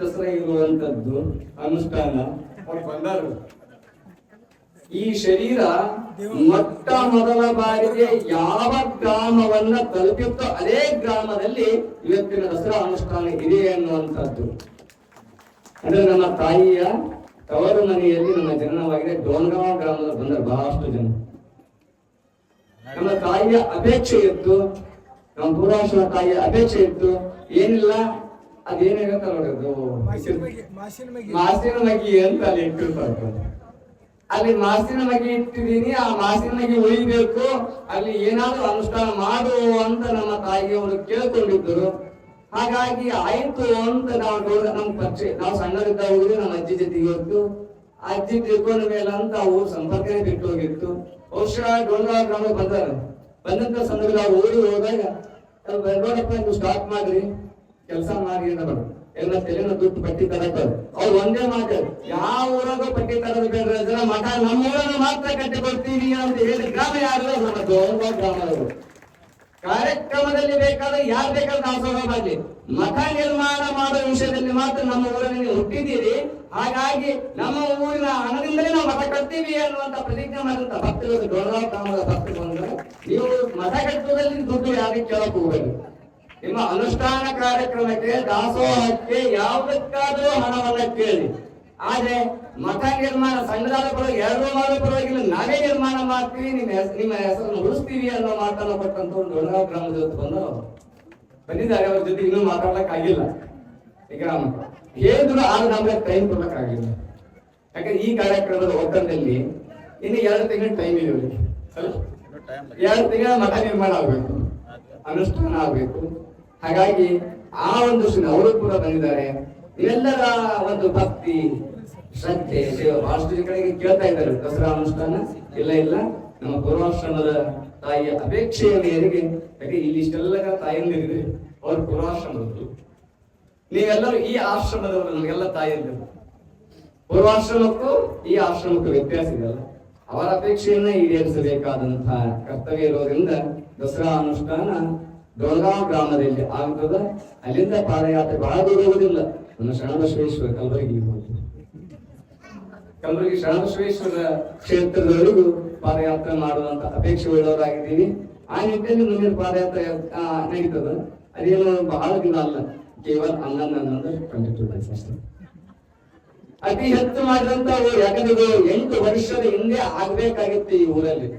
ದಸರಾ ಇರುವಂತದ್ದು ಅನುಷ್ಠಾನ ಅವ್ರು ಬಂದರು. ಈ ಶರೀರ ಮೊಟ್ಟ ಮೊದಲ ಬಾರಿಗೆ ಯಾವ ಗ್ರಾಮವನ್ನ ತಲುಪಿತ್ತೋ ಅದೇ ಗ್ರಾಮದಲ್ಲಿ ಇವತ್ತಿನ ದಸರಾ ಅನುಷ್ಠಾನ ಇದೆ ಅನ್ನುವಂಥದ್ದು. ಅಂದ್ರೆ ನಮ್ಮ ತಾಯಿಯ ತವರು ಮನೆಯಲ್ಲಿ ನಮ್ಮ ಜನನವಾಗಿದೆ. ಡೋನ್ಗಾಂವ್ ಗ್ರಾಮದ ಬಂದರು ಬಹಳಷ್ಟು ಜನ. ನಮ್ಮ ತಾಯಿಯ ಅಪೇಕ್ಷೆ ಇತ್ತು, ನಮ್ಮ ಪೂರ್ವಾಶ್ರಮ ತಾಯಿಯ ಅಪೇಕ್ಷೆ ಇತ್ತು. ಏನಿಲ್ಲ ಅದೇನಾಗತ್ತ ನೋಡೋದು ಮಾಸಿನ ಮಗಿ ಅಂತ ಅಲ್ಲಿ ಇಟ್ಟಿರ್ತಾರೆ. ಅಲ್ಲಿ ಮಾಸಿನ ಮಗಿ ಇಟ್ಟಿದ್ದೀನಿ, ಆ ಮಾಸಿನ ಮಗಿ ಉಳಿಬೇಕು, ಅಲ್ಲಿ ಏನಾದ್ರು ಅನುಷ್ಠಾನ ಮಾಡು ಅಂತ ನಮ್ಮ ತಾಯಿಯವರು ಕೇಳ್ಕೊಂಡಿದ್ದರು. ಹಾಗಾಗಿ ಆಯ್ತು ಅಂತ ನಾವು ನಮ್ ಪರಿಚಯ, ನಾವು ಸಣ್ಣರಿದ್ದ ಹೋಗಿದ್ವಿ, ನಮ್ಮ ಅಜ್ಜಿ ಜೊತೆಗೆ ಹೋಗ್ತು. ಅಜ್ಜಿ ತಿಳ್ಕೊಂಡ ಮೇಲೆ ಅಂತ ಅವ್ರು ಸಂಪರ್ಕನೇ ಬಿಟ್ಟು ಹೋಗಿತ್ತು. ಬಹುಶಃ ಡೋಂಗಾವ್ ಗ್ರಾಮ ಬಂದಂತ ಸಂದರ್ಭದಲ್ಲಿ ಊರಿಗೆ ಹೋದಾಗ ನೋಡಪ್ಪ ನೀವು ಸ್ಟಾರ್ಟ್ ಮಾಡ್ರಿ, ಕೆಲಸ ಮಾಡಿ ಅಂತ ಎಲ್ಲ ತೆಲೆನ ದುಡ್ಡು ಪಟ್ಟಿ ತರತಾರೆ. ಅವ್ರು ಒಂದೇ ಮಾತು, ಯಾವ ಊರಾಗ ಪಟ್ಟಿ ತರದು ಬೇಡ ಜನ ಮಠ ನಮ್ಮ ಊರನ್ನು ಮಾತ್ರ ಕಟ್ಟಿ ಕೊಡ್ತೀವಿ ಅಂತ ಹೇಳಿ ಗ್ರಾಮ ಯಾರು ನಮ್ಮ ಡೋಂಗಾವ್ ಗ್ರಾಮದವರು. ಕಾರ್ಯಕ್ರಮದಲ್ಲಿ ಬೇಕಾದ್ರೆ ಯಾರು ಬೇಕಾದ್ರೆ ದಾಸೋಹ ಮಾಡಲಿ, ಮಠ ನಿರ್ಮಾಣ ಮಾಡೋ ವಿಷಯದಲ್ಲಿ ಮಾತ್ರ ನಮ್ಮ ಊರಲ್ಲಿ ನೀವು ಹುಟ್ಟಿದ್ದೀರಿ. ಹಾಗಾಗಿ ನಮ್ಮ ಊರಿನ ಹಣದಿಂದಲೇ ನಾವು ಮಠ ಕಟ್ತೀವಿ ಅನ್ನುವಂತ ಪ್ರತಿಜ್ಞೆ ಮಾಡಿದಂತ ಭಕ್ತರು ಡೋಂಗಾವ್ ಗ್ರಾಮದ ಭಕ್ತರು ಬಂದ್ರೆ, ನೀವು ಮಠ ಕಟ್ಟುವುದಲ್ಲಿ ದುಡ್ಡು ಯಾರಿಗೆ ಕೇಳಕ್ ಹೋಗಬೇಕು. ನಿಮ್ಮ ಅನುಷ್ಠಾನ ಕಾರ್ಯಕ್ರಮಕ್ಕೆ, ದಾಸೋಹಕ್ಕೆ ಯಾವುದಕ್ಕಾದರೂ ಹಣವನ್ನ ಕೇಳಿ. ಆದ್ರೆ ಮಠ ನಿರ್ಮಾಣ ಸಂಘದ ಪರವಾಗಿ ಎರಡೂ ಮಾಡೋ ಪರವಾಗಿಲ್ಲ, ನಾವೇ ನಿರ್ಮಾಣ ಮಾಡ್ತೀವಿ, ನಿಮ್ಮ ಹೆಸರನ್ನು ಉಳಿಸ್ತೀವಿ ಅನ್ನೋ ಮಾತನ್ನು ಕೊಟ್ಟಂತ ಒಂದು ಡೋಂಗಾವ್ ಗ್ರಾಮದ ಜೊತೆ ಬಂದಿದ್ದಾರೆ. ಅವ್ರ ಜೊತೆ ಇನ್ನೂ ಮಾತಾಡ್ಲಕ್ ಆಗಿಲ್ಲ. ಈಗ ಹೇಳಿದ್ರು ಆಗ ನಮ್ಗೆ ಟೈಮ್ ಕೊಡ್ಲಕ್ ಆಗಿಲ್ಲ. ಯಾಕಂದ್ರೆ ಈ ಕಾರ್ಯಕ್ರಮದ ಒತ್ತಡದಲ್ಲಿ ಇನ್ನು 2 ತಿಂಗಳ ಟೈಮ್ ಇದೆ. 2 ತಿಂಗಳ ಮಠ ನಿರ್ಮಾಣ ಆಗ್ಬೇಕು, ಅನುಷ್ಠಾನ ಆಗ್ಬೇಕು. ಹಾಗಾಗಿ ಆ ಒಂದು ಅವರು ಕೂಡ ಬಂದಿದ್ದಾರೆ. ಇವೆಲ್ಲರ ಒಂದು ಭಕ್ತಿ, ಶ್ರದ್ಧೆ, ಬಹಳಷ್ಟು ಕಡೆಗೆ ಕೇಳ್ತಾ ಇದ್ದಾರೆ ದಸರಾ ಅನುಷ್ಠಾನ ಇಲ್ಲ ನಮ್ಮ ಪೂರ್ವಾಶ್ರಮದ ತಾಯಿಯ ಅಪೇಕ್ಷೆಯ ಮೇರೆಗೆ. ಯಾಕೆ ಇಲ್ಲಿ ಇಷ್ಟೆಲ್ಲ ತಾಯಿಯಂದಿರಿದೆ, ಅವ್ರ ಪೂರ್ವಾಶ್ರಮದವರು. ನೀವೆಲ್ಲರೂ ಈ ಆಶ್ರಮದವರು, ನಮಗೆಲ್ಲ ತಾಯಿಯಂದಿರು. ಪೂರ್ವಾಶ್ರಮಕ್ಕೂ ಈ ಆಶ್ರಮಕ್ಕೂ ವ್ಯತ್ಯಾಸ ಇದೆಯಲ್ಲ. ಅವರ ಅಪೇಕ್ಷೆಯನ್ನ ಈಡೇರಿಸಬೇಕಾದಂತಹ ಕರ್ತವ್ಯ ಇರೋದ್ರಿಂದ ದಸರಾ ಅನುಷ್ಠಾನ ಡೋಂಗಾವ್ ಗ್ರಾಮದಲ್ಲಿ ಆಗ್ತದ. ಅಲ್ಲಿಂದ ಪಾದಯಾತ್ರೆ ಬಹಳ ದೂರ ಹೋಗುದಿಲ್ಲ. ನಮ್ಮ ಶರಣಬಸವೇಶ್ವರ ಕಲಬುರಗಿ ಶರಣಬಸವೇಶ್ವರ ಕ್ಷೇತ್ರದವರೆಗೂ ಪಾದಯಾತ್ರೆ ಮಾಡುವಂತ ಅಪೇಕ್ಷೆ ಉಳ್ಳವರಾಗಿದ್ದೀವಿ. ಆ ನಿಟ್ಟಿನಲ್ಲಿ ಮುಂದಿನ ಪಾದಯಾತ್ರೆ ನಡೀತದ. ಅದೇನು ಬಹಳ ದಿನ ಅಲ್ಲ, ಕೇವಲ 11 ಅಷ್ಟೇ. ಅತಿ ಹೆಚ್ಚು ಮಾಡಿದಂತ ಊರು. ಯಾಕಂದ್ರೆ 8 ವರ್ಷದ ಹಿಂದೆ ಆಗ್ಬೇಕಾಗಿತ್ತು ಈ ಊರಲ್ಲಿ.